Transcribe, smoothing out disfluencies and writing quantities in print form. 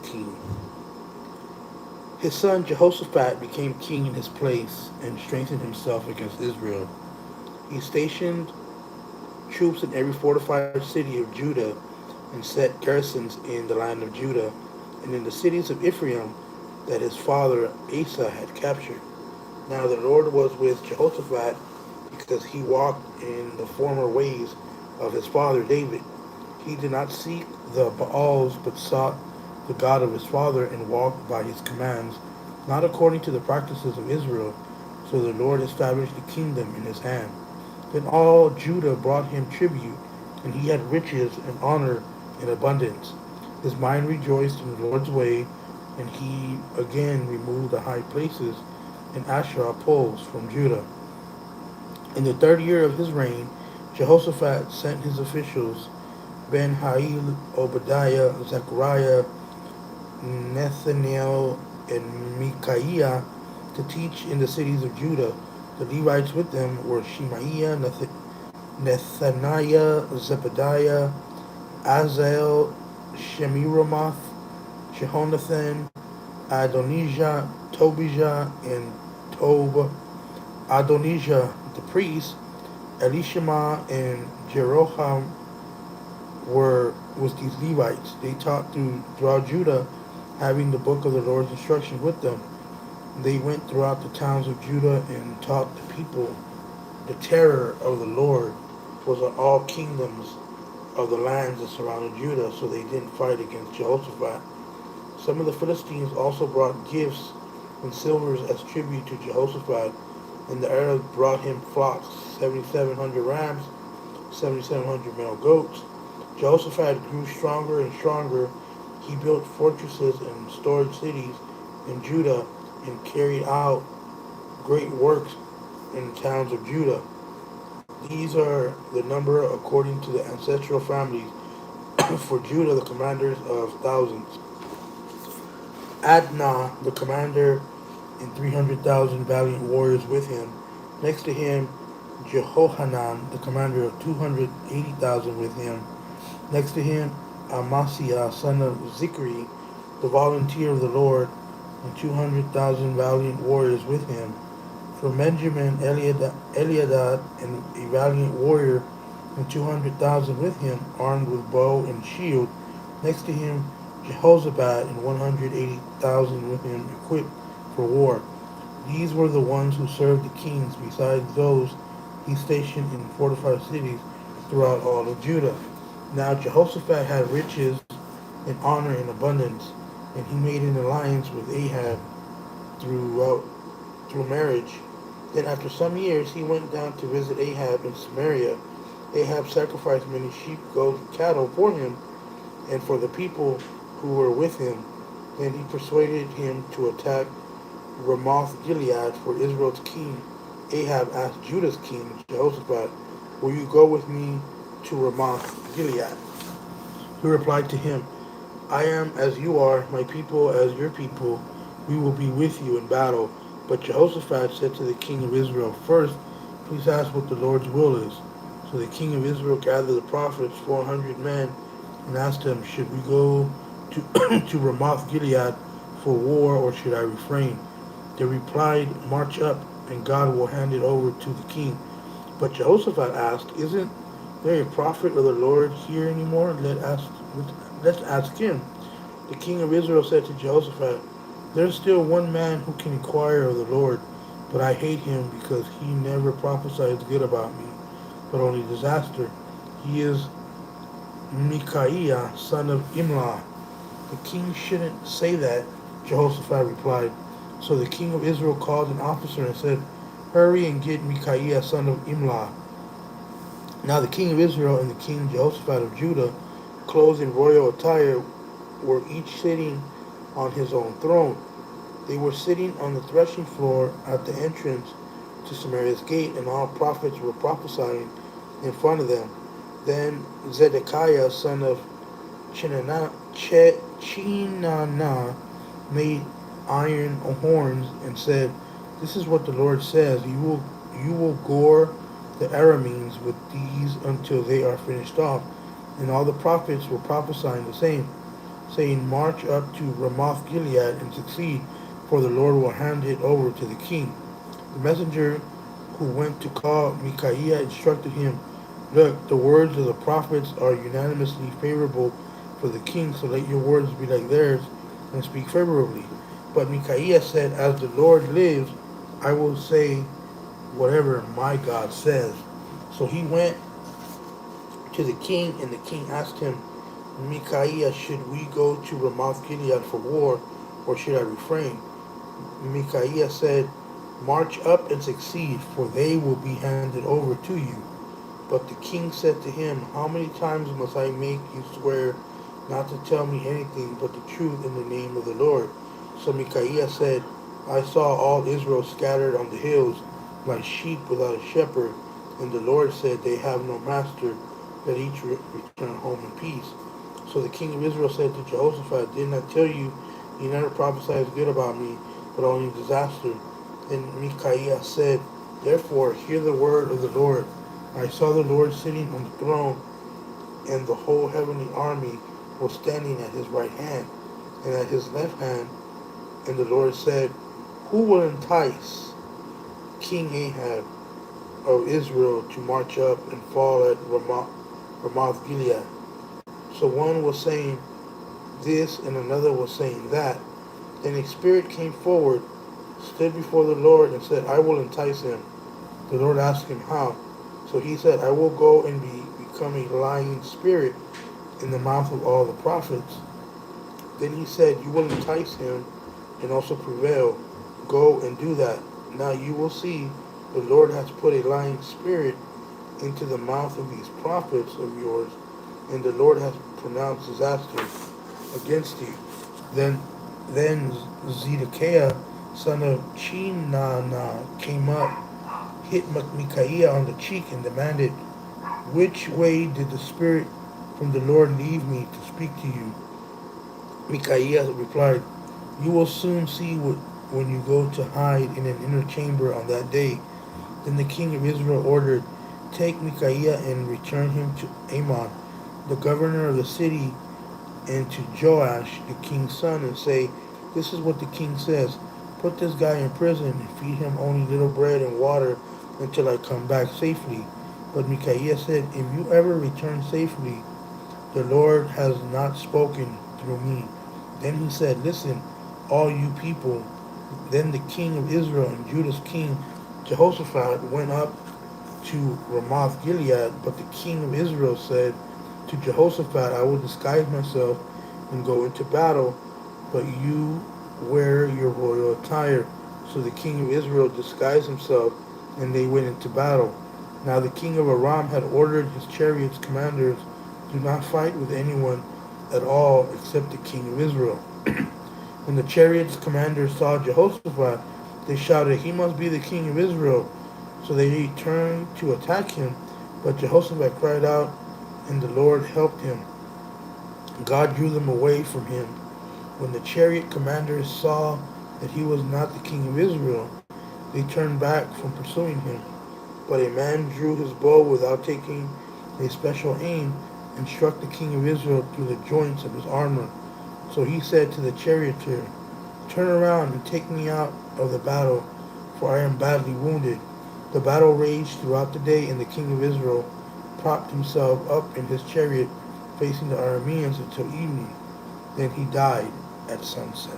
18. His son Jehoshaphat became king in his place and strengthened himself against Israel. He stationed troops in every fortified city of Judah and set garrisons in the land of Judah and in the cities of Ephraim that his father Asa had captured. Now the Lord was with Jehoshaphat because he walked in the former ways of his father David. He did not seek the Baals, but sought the God of his father and walked by his commands, not according to the practices of Israel. So the Lord established the kingdom in his hand. Then all Judah brought him tribute, and he had riches and honor in abundance. His mind rejoiced in the Lord's way, and he again removed the high places and Asherah poles from Judah. In the third year of his reign, Jehoshaphat sent his officials, Ben-Hail, Obadiah, Zechariah, Nathaniel, and Micaiah, to teach in the cities of Judah. The Levites with them were Shemaiah, Nethaniah, Zebediah, Azael, Shemiramoth, Jehonathan, Adonijah, Tobijah, and Tob. Adonijah, the priest, Elishama, and Jeroham was these Levites. They taught throughout Judah, having the book of the Lord's instruction with them. They went throughout the towns of Judah and taught the people. The terror of the Lord was on all kingdoms of the lands that surrounded Judah, so they didn't fight against Jehoshaphat. Some of the Philistines also brought gifts and silvers as tribute to Jehoshaphat, and the Arabs brought him flocks, 7,700 rams, 7,700 male goats. Jehoshaphat grew stronger and stronger. He built fortresses and storage cities in Judah and carried out great works in the towns of Judah. These are the number according to the ancestral families for Judah, the commanders of thousands. Adnah, the commander, and 300,000 valiant warriors with him. Next to him, Jehohanan, the commander of 280,000 with him. Next to him, Amasiah, son of Zikri, the volunteer of the Lord, and 200,000 valiant warriors with him. From Benjamin, Eliadad, and a valiant warrior, and 200,000 with him, armed with bow and shield. Next to him, Jehozabad, and 180,000 with him, equipped for war. These were the ones who served the kings, besides those he stationed in fortified cities throughout all of Judah. Now Jehoshaphat had riches and honor in abundance, and he made an alliance with Ahab through marriage. Then after some years he went down to visit Ahab in Samaria. Ahab sacrificed many sheep, goats, and cattle for him and for the people who were with him. Then he persuaded him to attack Ramoth Gilead for Israel's king. Ahab asked Judah's king, Jehoshaphat, "Will you go with me to Ramoth Gilead?" He replied to him, "I am as you are, my people as your people. We will be with you in battle." But Jehoshaphat said to the king of Israel, "First, please ask what the Lord's will is." So the king of Israel gathered the prophets, 400 men, and asked them, "Should we go to, to Ramoth Gilead for war, or should I refrain?" They replied, "March up, and God will hand it over to the king." But Jehoshaphat asked, "Isn't there a prophet of the Lord here anymore? Let's ask him." The king of Israel said to Jehoshaphat, "There's still one man who can inquire of the Lord, but I hate him because he never prophesies good about me, but only disaster. He is Micaiah, son of Imlah." "The king shouldn't say that," Jehoshaphat replied. So the king of Israel called an officer and said, "Hurry and get Micaiah, son of Imlah." Now the king of Israel and the king Jehoshaphat of Judah, clothed in royal attire, were each sitting on his own throne. They were sitting on the threshing floor at the entrance to Samaria's gate, and all prophets were prophesying in front of them. Then Zedekiah, son of Chinana, made iron horns and said, "This is what the Lord says, you will gore the Arameans with these until they are finished off." And all the prophets were prophesying the same. saying, "March up to Ramoth Gilead and succeed, for the Lord will hand it over to the king." The messenger who went to call Micaiah instructed him, "Look, the words of the prophets are unanimously favorable for the king, so let your words be like theirs and speak favorably." But Micaiah said, "As the Lord lives, I will say whatever my God says." So he went to the king, and the king asked him, "Micaiah, should we go to Ramoth Gilead for war, or should I refrain?" Micaiah said, "March up and succeed, for they will be handed over to you." But the king said to him, "How many times must I make you swear not to tell me anything but the truth in the name of the Lord?" So Micaiah said, "I saw all Israel scattered on the hills, like sheep without a shepherd, and the Lord said, they have no master, let each return home in peace." So the king of Israel said to Jehoshaphat, "Didn't I tell you, you never prophesied good about me, but only disaster?" And Micaiah said, "Therefore hear the word of the Lord. I saw the Lord sitting on the throne, and the whole heavenly army was standing at his right hand and at his left hand. And the Lord said, Who will entice King Ahab of Israel to march up and fall at Ramoth Gilead?" So one was saying this, and another was saying that. Then a spirit came forward, stood before the Lord, and said, "I will entice him." The Lord asked him, "How?" So he said, "I will go and become a lying spirit in the mouth of all the prophets." Then he said, "You will entice him and also prevail. Go and do that. Now you will see the Lord has put a lying spirit into the mouth of these prophets of yours, and the Lord has pronounced disaster against you." Then then Zedekiah, son of Chinana, came up, hit Micaiah on the cheek, and demanded, "Which way did the Spirit from the Lord leave me to speak to you?" Micaiah replied, "You will soon see when you go to hide in an inner chamber on that day." Then the king of Israel ordered, "Take Micaiah and return him to Amon, the governor of the city, and to Joash, the king's son, and say, 'This is what the king says. Put this guy in prison and feed him only little bread and water until I come back safely.'" But Micaiah said, "If you ever return safely, the Lord has not spoken through me." Then he said, "Listen, all you people." Then the king of Israel and Judah's king Jehoshaphat went up to Ramoth Gilead, but the king of Israel said to Jehoshaphat, "I will disguise myself and go into battle, but you wear your royal attire." So the king of Israel disguised himself, and they went into battle. Now the king of Aram had ordered his chariots' commanders, "Do not fight with anyone at all except the king of Israel." When the chariots' commanders saw Jehoshaphat, they shouted, "He must be the king of Israel." So they turned to attack him, but Jehoshaphat cried out, and the Lord helped him. God drew them away from him. When the chariot commanders saw that he was not the king of Israel, they turned back from pursuing him. But a man drew his bow without taking a special aim and struck the king of Israel through the joints of his armor. So he said to the charioteer, "Turn around and take me out of the battle, for I am badly wounded." The battle raged throughout the day, and the king of Israel propped himself up in his chariot facing the Arameans until evening. Then he died at sunset.